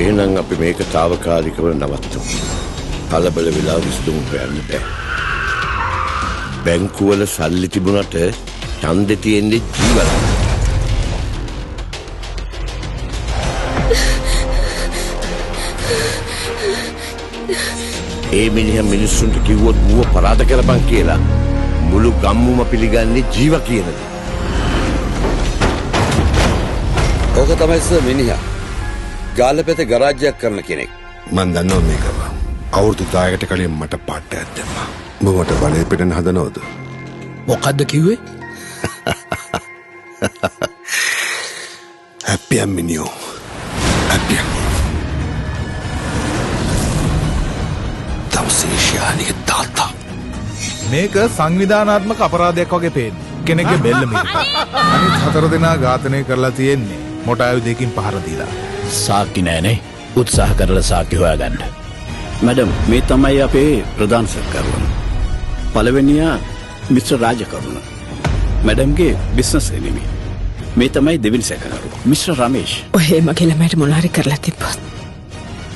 එහෙනම් අපි මේක తాවකාලිකව නවත්තමු. කලබල වෙලා විසඳුම් හොයන්න බෑ. බැංකුවල සල්ලි තිබුණට ඡන්දෙ තියෙන්නේ ජීවල. ඒ මිනිහා මිනිස්සුන්ට කිව්වොත් ඌව පරාද කරපන් කියලා මුළු ගම්මුම පිළිගන්නේ ජීව කියන දේ. ඕක තමයි සර් මිනිහා. ගාලපෙතේ ගරාජයක් කරන කෙනෙක්. මන් දන්නවා මේක. අවුරුදු 10කට කලින් මට පාටයක් දැම්මා. උඹ මට බලය පිටන හදනවද? මොකද්ද කිව්වේ? හැප්පියම් මිනියෝ. හැප්පියම්. තවසේෂයානිගේ තාත්තා. මේක සංවිධානාත්මක අපරාධයක් වගේ පේන්නේ. කෙනෙක්ගේ බෙල්ල මිරිකලා. අනිත් 4 දෙනා ඝාතනය කරලා තියෙන්නේ මොට ආයුධයකින් පහර දීලා. සාක්කි නෑනේ. උත්සාහ කරලා සාක්කි හොයාගන්න. මැඩම් මේ තමයි අපේ ප්‍රධාන සැකකරුවන්. පළවෙනියා මිස්ටර් රාජකරුණ. මැඩම්ගේ බිස්නස් එනිමි. මේ තමයි දෙවෙනි සැකකරුවා මිස්ටර් රමේෂ්. ඔහේ මගේ ළමයට මොනාරි කරලා තිබ්බොත්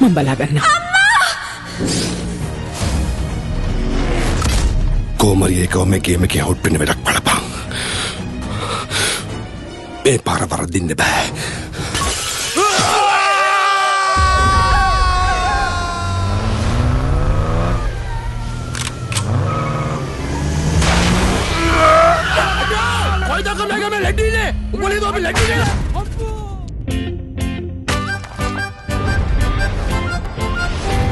මම බලාගන්න. කොමරිය එකව මේ ගේම් එකේ අවුට් වෙන වැඩක් බලපන්. මේ පාර වරදින්න බෑ.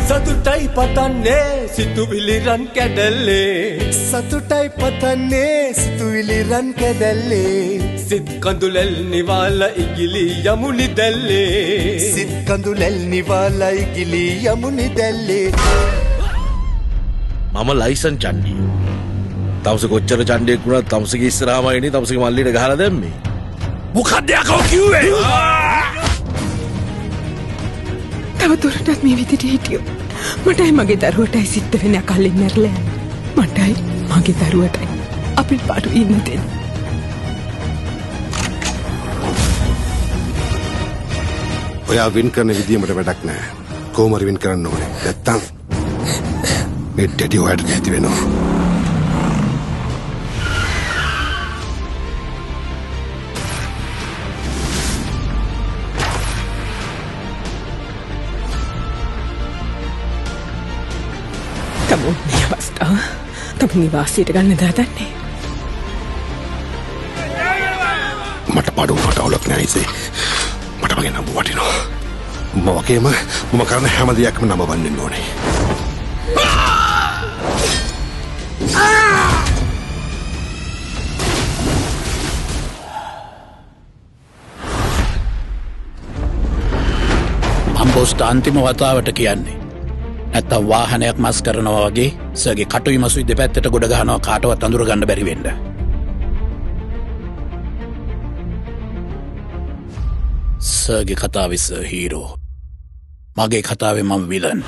සතුටයි පතන්නේ සිතුවිලි රන් කැඩල්ලේ සතුටයි පතන්නේ සිතුවිලි රන් කැඩල්ලේ සිත් කඳුලැල් නිවාල ඉගිලි යමුනි දැල්ලේ සිත් කඳුලැල් නිවාල ඉගිලි යමුනි දැල්ලේ මම ලයිසන් චණ්ඩිය. තවස කොච්චර චණ්ඩියෙක් වුණත් තවසගේ ඉස්සරහමයිනේ තවසගේ මල්ලිට ගහලා දැම්මේ. මොකක්ද යකෝ කිව්වේ? තව දුරටත් මේ විදිහට හිටියොත් මටයි මගේ දරුවටයි සිද්ධ වෙන අකල්ලින් මැරලා මටයි මගේ දරුවටයි අපිට පාඩු ඉන්න දෙන්න. ඔයා වින් කරන විදිය මට වැඩක් නෑ. කොහොමද වින් කරන්න ඕනේ? නැත්තම් මේ ඩැඩි ඔයාට නැති වෙනවා. මේ අවස්ථාව තමන්ගේ වාසියට ගන්න දාදන්නේ. මට පාඩුවට අවුලක් නෑ ඉසේ. මට මගේ නම වටිනවා. මම වගේම මම කරන හැම දෙයක්ම නම වන්නන්න ඕනේ. මම බොස්ට අන්තිම වතාවට කියන්නේ. නැත්තම් වාහනයක් මස් කරනවා වගේ සර්ගේ කටුයි මසුයි දෙපැත්තට ගොඩ ගහනවා කාටවත් අඳුර ගන්න බැරි වෙන්න. සර්ගේ කතාවේ සර් හීරෝ. මගේ කතාවේ මම විලන්.